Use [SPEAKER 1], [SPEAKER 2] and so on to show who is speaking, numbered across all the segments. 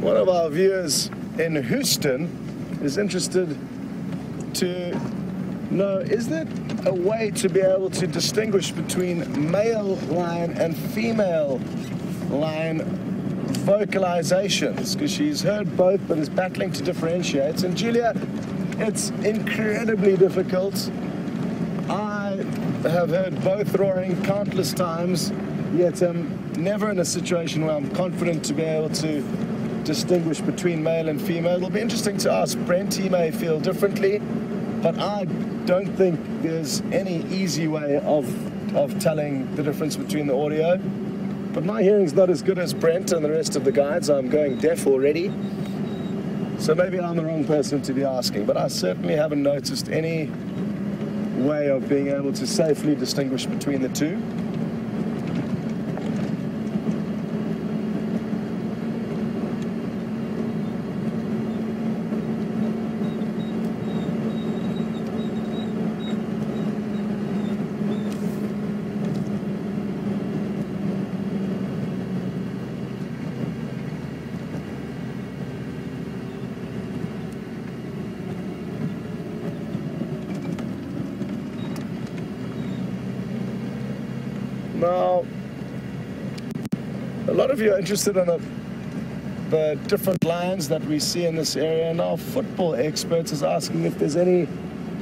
[SPEAKER 1] One of our viewers in Houston is interested to know, is there a way to be able to distinguish between male lion and female lion vocalizations? Because she's heard both but is battling to differentiate. And Julia, it's incredibly difficult. I have heard both roaring countless times, yet I'm never in a situation where I'm confident to be able to distinguish between male and female. It'll be interesting to ask Brent. He may feel differently, but I don't think there's any easy way of telling the difference between the audio. But my hearing's not as good as Brent and the rest of the guides. I'm going deaf already. So maybe I'm the wrong person to be asking, but I certainly haven't noticed any way of being able to safely distinguish between the two. Now, a lot of you are interested in the different lions that we see in this area, and our football experts is asking if there's any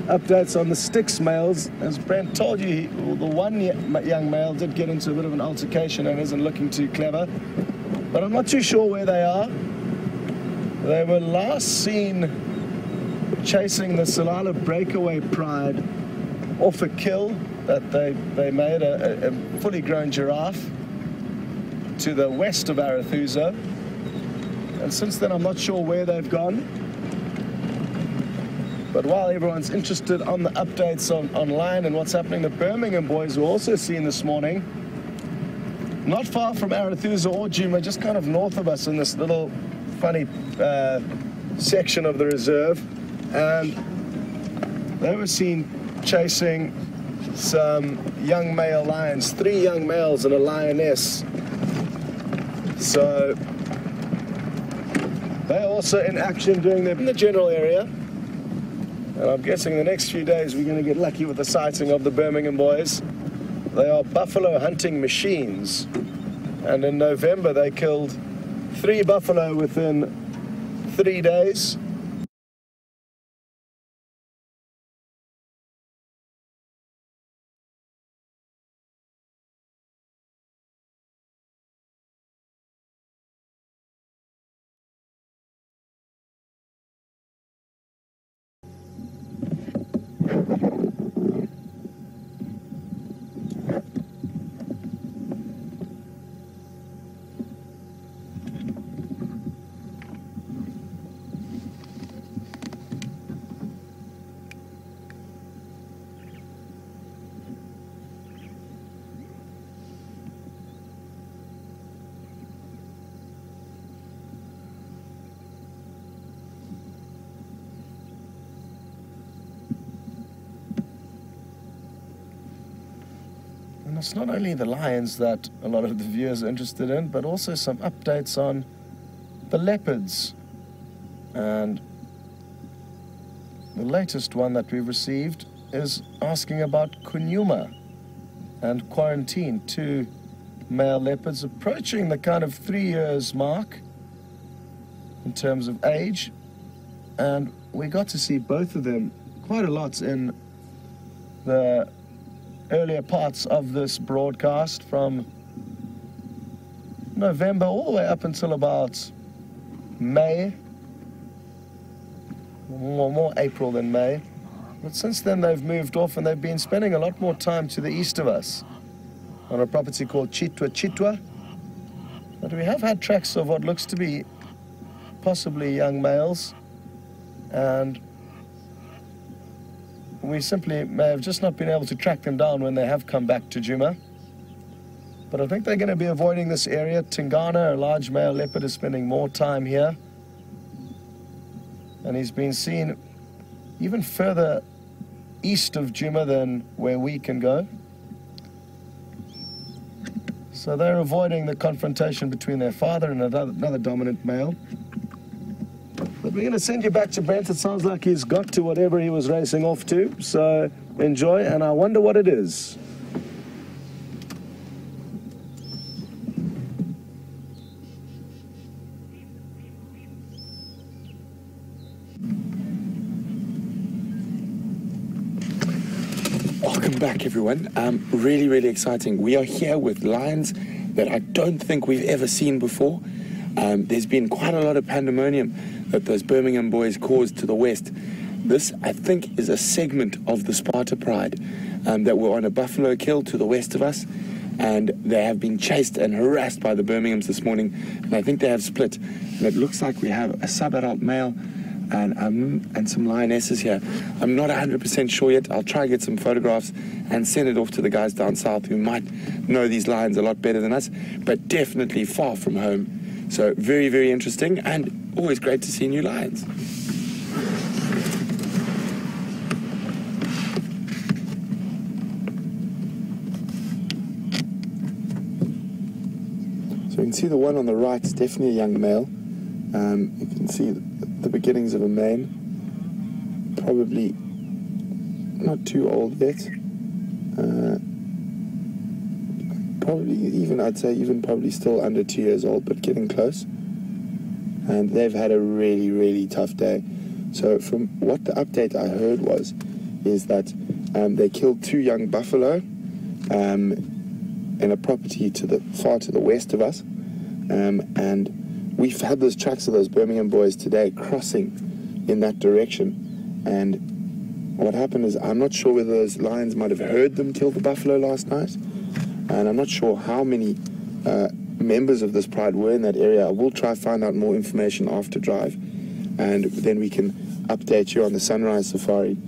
[SPEAKER 1] updates on the Styx males. As Brent told you, the one young male did get into a bit of an altercation and isn't looking too clever, but I'm not too sure where they are. They were last seen chasing the Salala Breakaway Pride off a kill that they made, a fully grown giraffe, to the west of Arathusa. And since then, I'm not sure where they've gone. But while everyone's interested on the updates online and what's happening, the Birmingham boys were also seen this morning, not far from Arathusa or Djuma, just kind of north of us in this little funny section of the reserve. And they were seen chasing some young male lions, 3 young males and a lioness. So they're also in action doing them in the general area. And I'm guessing the next few days we're going to get lucky with the sighting of the Birmingham boys. They are buffalo hunting machines. And in November they killed 3 buffalo within 3 days. And it's not only the lions that a lot of the viewers are interested in, but also some updates on the leopards. And the latest one that we've received is asking about Kunyuma and quarantine. 2 male leopards approaching the kind of 3 years mark in terms of age. And we got to see both of them quite a lot in the earlier parts of this broadcast, from November all the way up until about May, more April than May. But since then they've moved off and they've been spending a lot more time to the east of us on a property called Chitwa Chitwa. But we have had tracks of what looks to be possibly young males, and we simply may have just not been able to track them down when they have come back to Djuma. But I think they're going to be avoiding this area. Tingana, a large male leopard, is spending more time here. And he's been seen even further east of Djuma than where we can go. So they're avoiding the confrontation between their father and another dominant male. But we're going to send you back to Brent. It sounds like he's got to whatever he was racing off to. So enjoy, and I wonder what it is.
[SPEAKER 2] Welcome back, everyone. Really, really exciting. We are here with lions that I don't think we've ever seen before. There's been quite a lot of pandemonium that those Birmingham boys caused to the west. This, I think, is a segment of the Sparta Pride that were on a buffalo kill to the west of us, and they have been chased and harassed by the Birminghams this morning, and I think they have split. And it looks like we have a sub-adult male and some lionesses here. I'm not 100% sure yet. I'll try and get some photographs and send it off to the guys down south who might know these lions a lot better than us, but definitely far from home. So very, very interesting, and always great to see new lions. So you can see the one on the right is definitely a young male. You can see the beginnings of a mane, probably not too old yet, probably even, I'd say even probably still under 2 years old, but getting close. And they've had a really, really tough day. So from what the update I heard is that they killed 2 young buffalo in a property far to the west of us, and we've had those tracks of those Birmingham boys today crossing in that direction. And what happened is, I'm not sure whether those lions might have heard them kill the buffalo last night, and I'm not sure how many members of this pride were in that area. I will try to find out more information after drive, and then we can update you on the sunrise safari.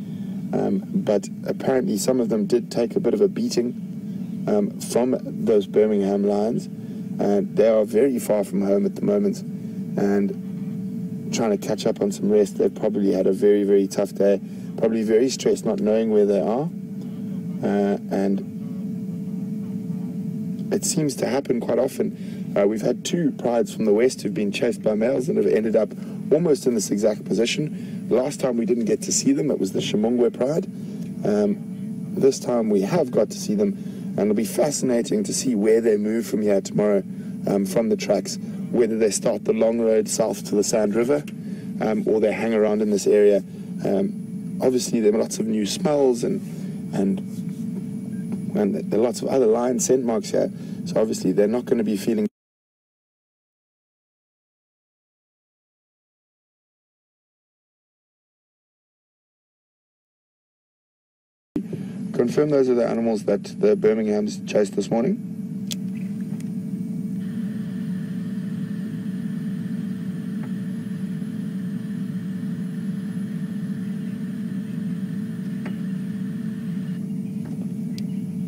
[SPEAKER 2] But apparently some of them did take a bit of a beating from those Birmingham lions. And they are very far from home at the moment and trying to catch up on some rest. They've probably had a very, very tough day, probably very stressed not knowing where they are. And it seems to happen quite often. We've had 2 prides from the west who've been chased by males and have ended up almost in this exact position. Last time we didn't get to see them, it was the Shimongwe pride. This time we have got to see them. And it'll be fascinating to see where they move from here tomorrow, from the tracks, whether they start the long road south to the Sand River, or they hang around in this area. Obviously, there are lots of new smells and there are lots of other lion scent marks here. So obviously, they're not going to be feeling. Confirm those are the animals that the Birminghams chased this morning.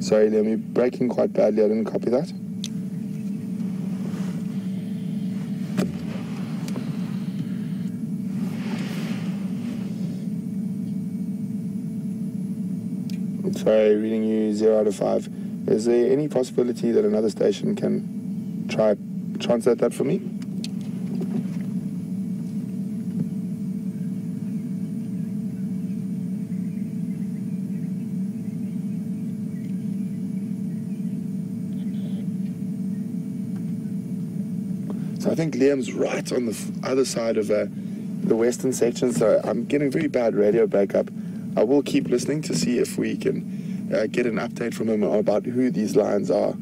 [SPEAKER 2] Sorry, Liam, you're breaking quite badly. I didn't copy that. Sorry, reading you 0 out of 5. Is there any possibility that another station can try translate that for me? So I think Liam's right on the other side of the western section, so I'm getting very bad radio breakup. I will keep listening to see if we can get an update from him about who these lions are.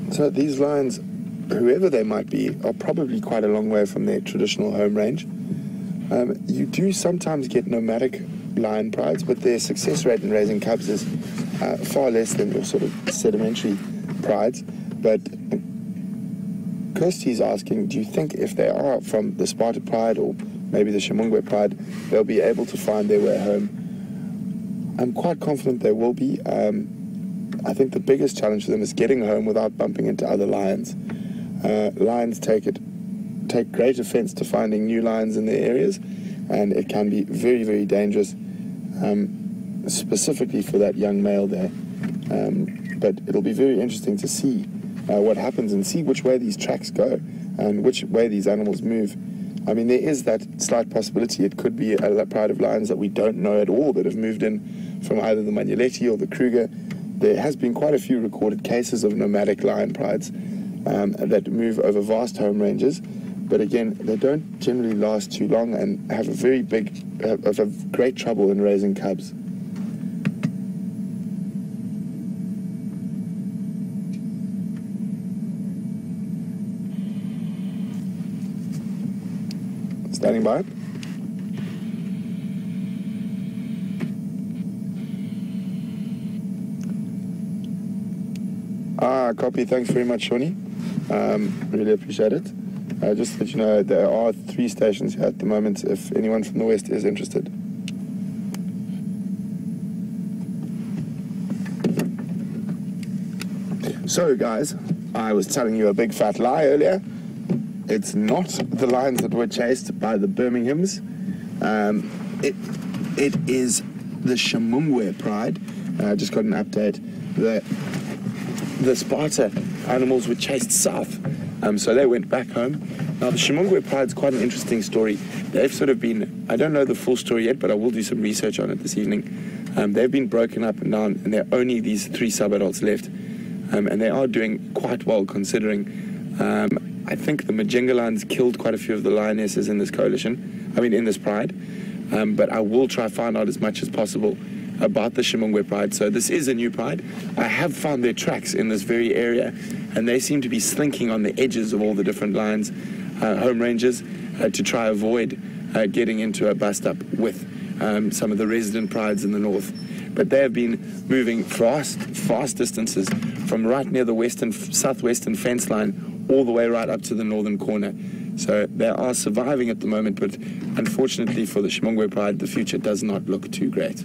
[SPEAKER 2] So these lions, whoever they might be, are probably quite a long way from their traditional home range. You do sometimes get nomadic lion prides, but their success rate in raising cubs is far less than your sort of sedimentary prides. But Kirsty's asking, do you think if they are from the Sparta Pride or maybe the Chimungwe Pride, they'll be able to find their way home? I'm quite confident they will be. I think the biggest challenge for them is getting home without bumping into other lions. Lions take great offense to finding new lions in their areas, and it can be very, very dangerous, specifically for that young male there. But it'll be very interesting to see what happens and see which way these tracks go and which way these animals move. I mean, there is that slight possibility it could be a pride of lions that we don't know at all that have moved in from either the Manyeleti or the Kruger. There has been quite a few recorded cases of nomadic lion prides that move over vast home ranges, but again, they don't generally last too long and have have great trouble in raising cubs. Standing by. Copy. Thanks very much, Shawnee. Really appreciate it. Just to let you know, there are 3 stations here at the moment if anyone from the west is interested. So, guys, I was telling you a big fat lie earlier. It's not the lions that were chased by the Birminghams. It is the Chimungwe Pride. I just got an update that the Sparta animals were chased south, so they went back home. Now, the Chimungwe Pride's quite an interesting story. They've sort of been, I don't know the full story yet, but I will do some research on it this evening. They've been broken up and down, and there are only these 3 sub-adults left, and they are doing quite well considering. I think the Majinga lions killed quite a few of the lionesses in this coalition, in this pride, but I will try to find out as much as possible about the Chimungwe Pride. So this is a new pride. I have found their tracks in this very area, and they seem to be slinking on the edges of all the different lions' home ranges to try avoid getting into a bust-up with some of the resident prides in the north. But they have been moving fast distances from right near the southwestern fence line all the way right up to the northern corner. So they are surviving at the moment, but unfortunately for the Chimungwe Pride, the future does not look too great.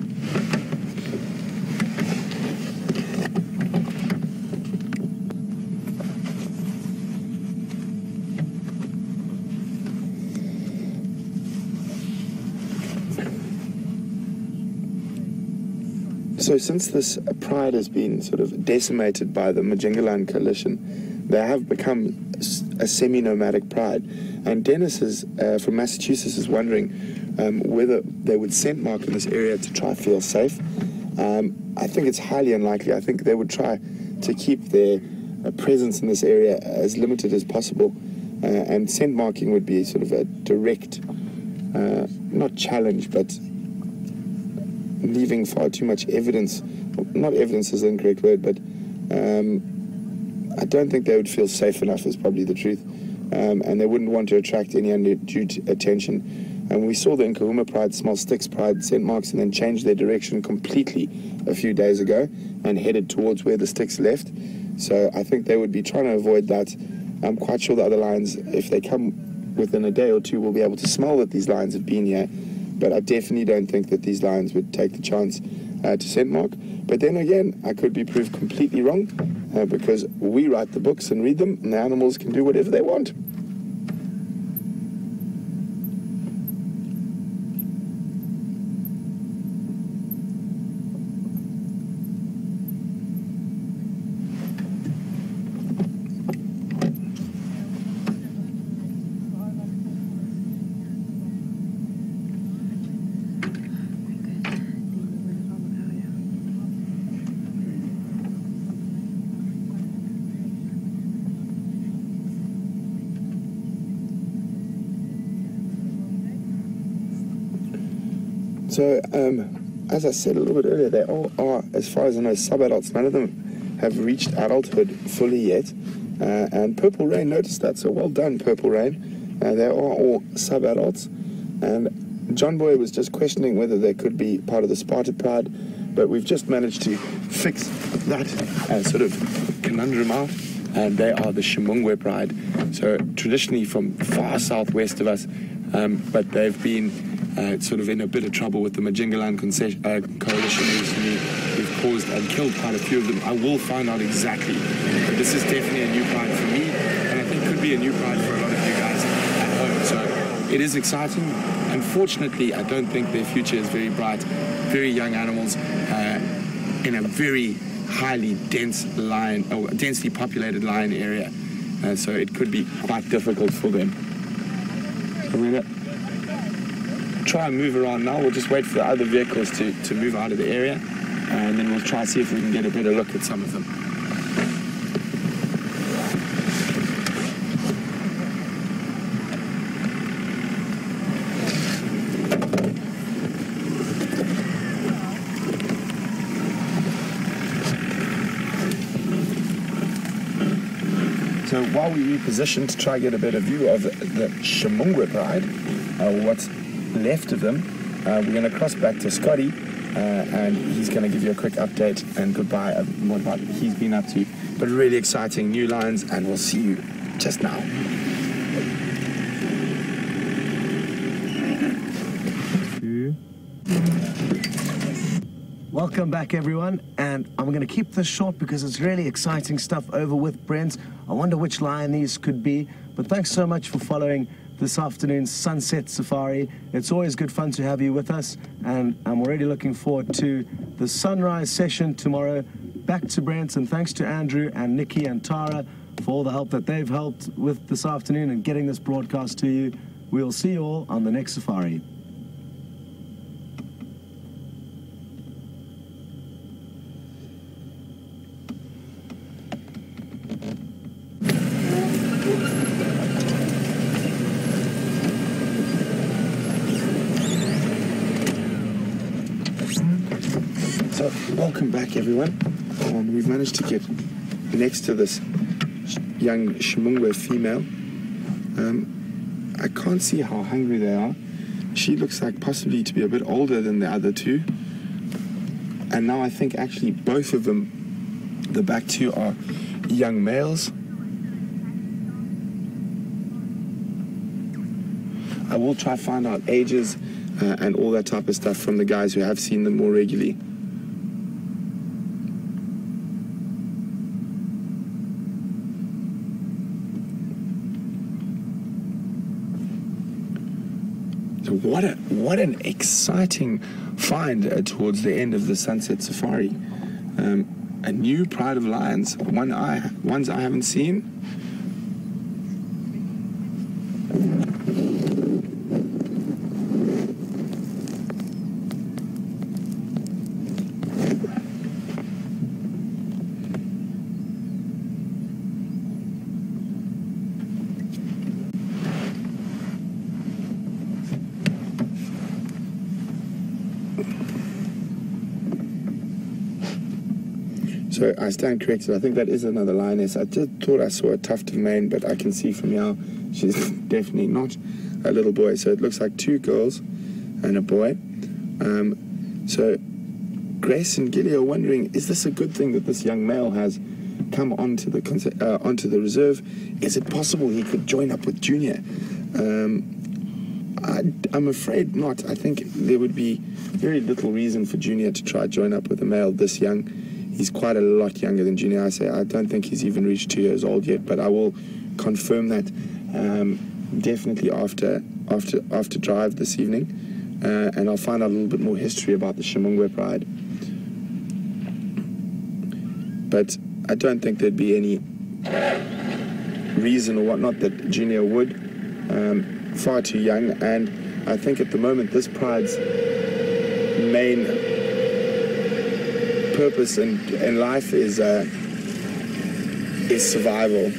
[SPEAKER 2] So since this pride has been sort of decimated by the Majinga lion coalition, they have become a semi-nomadic pride. And Dennis from Massachusetts is wondering whether they would scent mark in this area to try to feel safe. I think it's highly unlikely. I think they would try to keep their presence in this area as limited as possible. And scent marking would be sort of a direct, not challenge, but leaving far too much evidence. Not evidence is the incorrect word, but I don't think they would feel safe enough is probably the truth. And they wouldn't want to attract any undue attention. And we saw the Nkahuma Pride, Small Sticks Pride, scent marks and then changed their direction completely a few days ago and headed towards where the sticks left. So I think they would be trying to avoid that. I'm quite sure the other lions, if they come within a day or two, will be able to smell that these lions have been here. But I definitely don't think that these lions would take the chance to scent mark. But then again, I could be proved completely wrong because we write the books and read them, and the animals can do whatever they want. So, as I said a little bit earlier, they all are, as far as I know, sub-adults. None of them have reached adulthood fully yet. And Purple Rain noticed that, so well done, Purple Rain. They are all sub-adults. And John Boy was just questioning whether they could be part of the Sparta Pride, but we've just managed to fix that sort of conundrum out. and they are the Shimungwe pride. So traditionally from far southwest of us, but they've been sort of in a bit of trouble with the Majingaland coalition recently. We've caused and killed quite a few of them. I will find out exactly, but this is definitely a new pride for me, and I think could be a new pride for a lot of you guys at home. So it is exciting. Unfortunately, I don't think their future is very bright. Very young animals in a very highly dense lion, or densely populated lion area. So it could be quite difficult for them. So we're going to try and move around now. We'll just wait for the other vehicles to move out of the area, and then we'll try and see if we can get a better look at some of them. So while we reposition to try and get a better view of the Shimungwe pride, what's left of them, we're going to cross back to Scotty, and he's going to give you a quick update and goodbye of what he's been up to. But really exciting new lines, and we'll see you just now.
[SPEAKER 1] Welcome back, everyone, and I'm going to keep this short because it's really exciting stuff over with Brent. I wonder which lion these could be, but thanks so much for following this afternoon's Sunset Safari. It's always good fun to have you with us, and I'm already looking forward to the sunrise session tomorrow. Back to Brent, and thanks to Andrew and Nikki and Tara for all the help that they've helped with this afternoon and getting this broadcast to you. We'll see you all on the next safari.
[SPEAKER 2] So, welcome back, everyone. We've managed to get next to this young Shimungwe female. I can't see how hungry they are. She looks like possibly to be a bit older than the other two. And now I think actually both of them, the back two, are young males. I will try to find out ages and all that type of stuff from the guys who have seen them more regularly. So what an exciting find towards the end of the Sunset Safari. A new pride of lions, ones I haven't seen. So I stand corrected. I think that is another lioness. I just thought I saw a tuft of mane, but I can see from here she's definitely not a little boy. So it looks like two girls and a boy. So Grace and Gilly are wondering, is this a good thing that this young male has come onto the reserve? Is it possible he could join up with Junior? I'm afraid not. I think there would be very little reason for Junior to try join up with a male this young. He's quite a lot younger than Junior. I don't think he's even reached 2 years old yet, but I will confirm that definitely after drive this evening, and I'll find out a little bit more history about the Shimungwe pride. But I don't think there'd be any reason or whatnot that Junior would. Far too young, and I think at the moment this pride's main purpose in life is survival.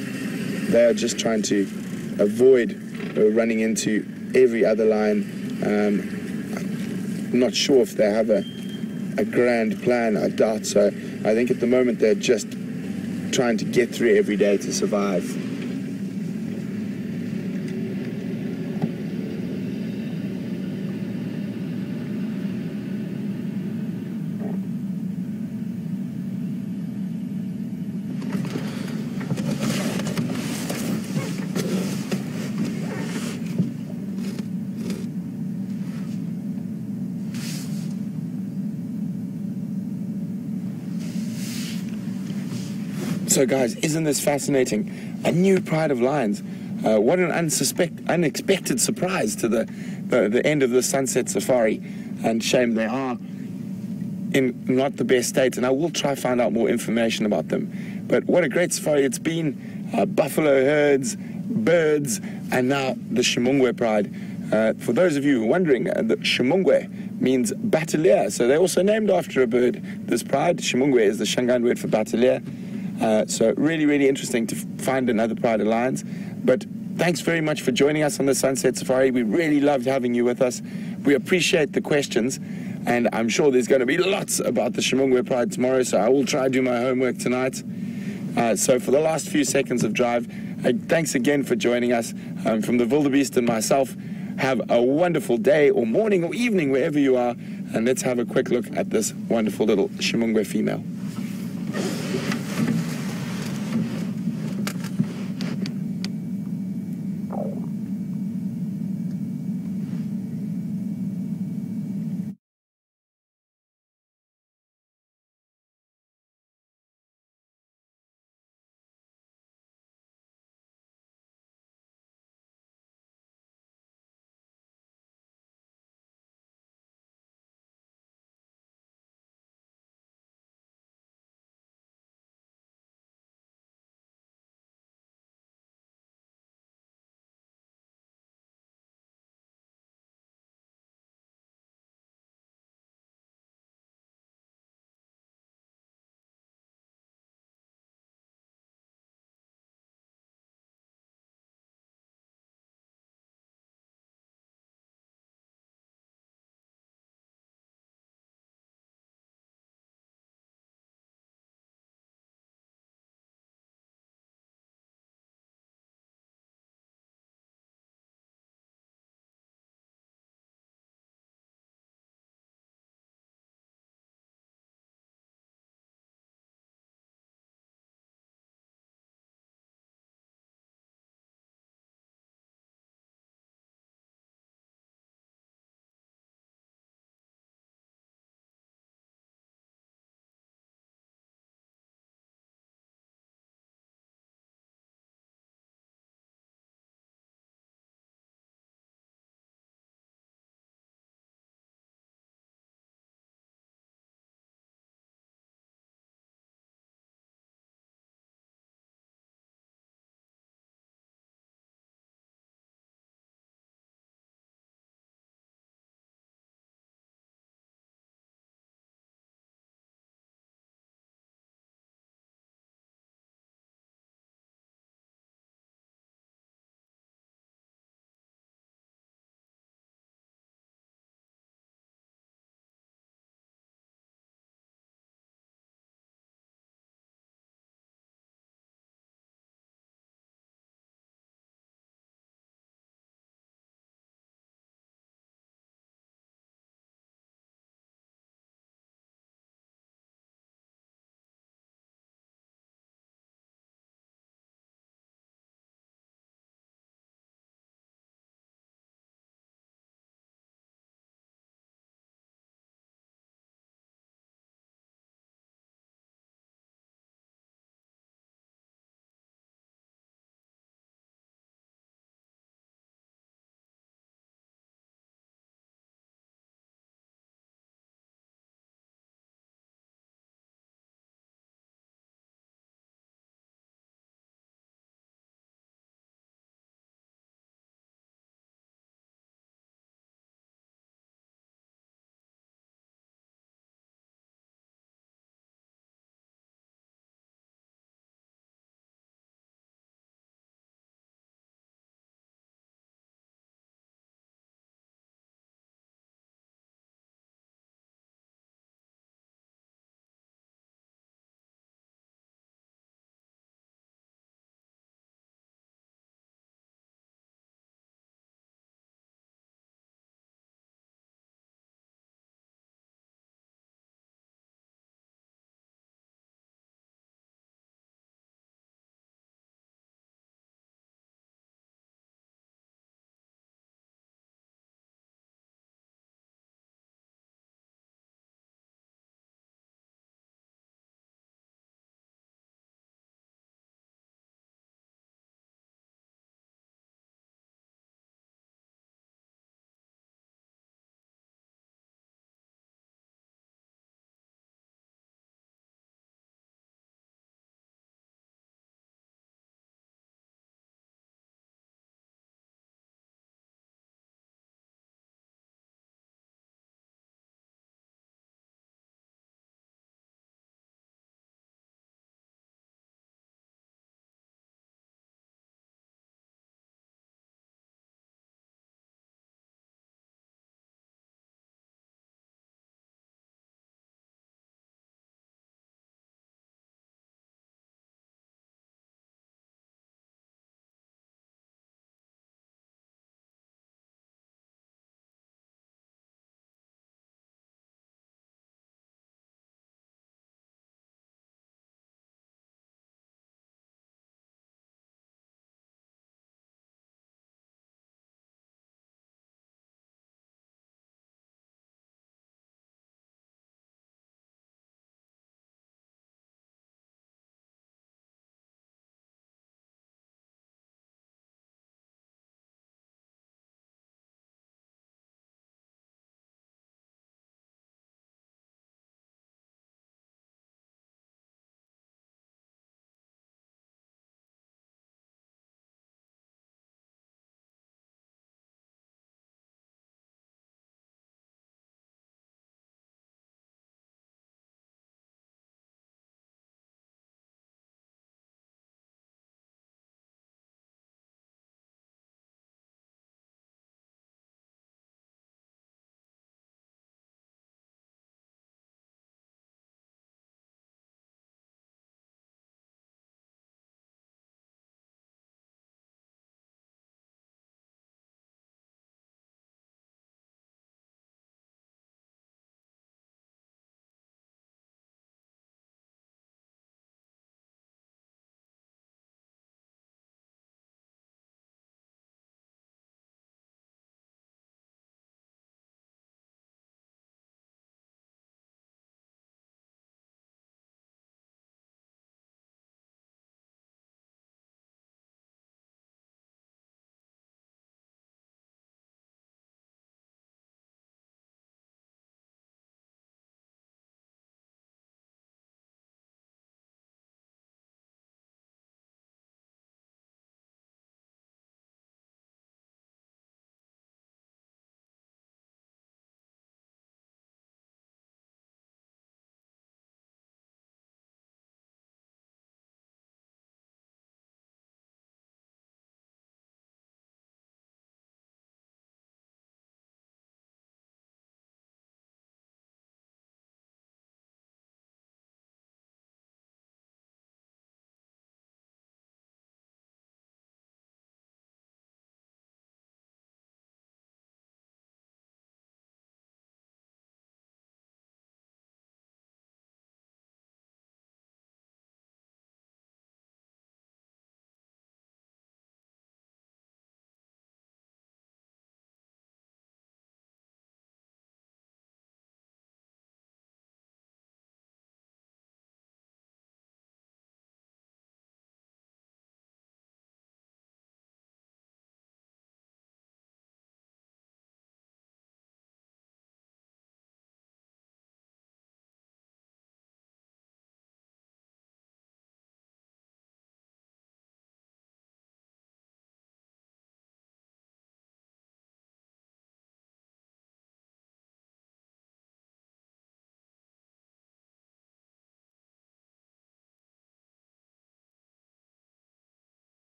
[SPEAKER 2] They are just trying to avoid running into every other lion. I'm not sure if they have a grand plan. I doubt so. I think at the moment they're just trying to get through every day to survive. So guys, isn't this fascinating? A new pride of lions. What an unexpected surprise to the end of the Sunset Safari. And shame they are in not the best state, and I will try to find out more information about them. But what a great safari it's been. Buffalo herds, birds, and now the Chimungwe pride. For those of you who are wondering, the Chimungwe means bateleur, so they're also named after a bird, this pride. Chimungwe is the Shangaan word for bateleur. So really, really interesting to find another pride of lions. But thanks very much for joining us on the Sunset Safari. We really loved having you with us. We appreciate the questions, and I'm sure there's going to be lots about the Chimungwe pride tomorrow, so I will try to do my homework tonight. So for the last few seconds of drive, thanks again for joining us. From the Wildebeest and myself, have a wonderful day or morning or evening wherever you are, and let's have a quick look at this wonderful little Chimungwe female.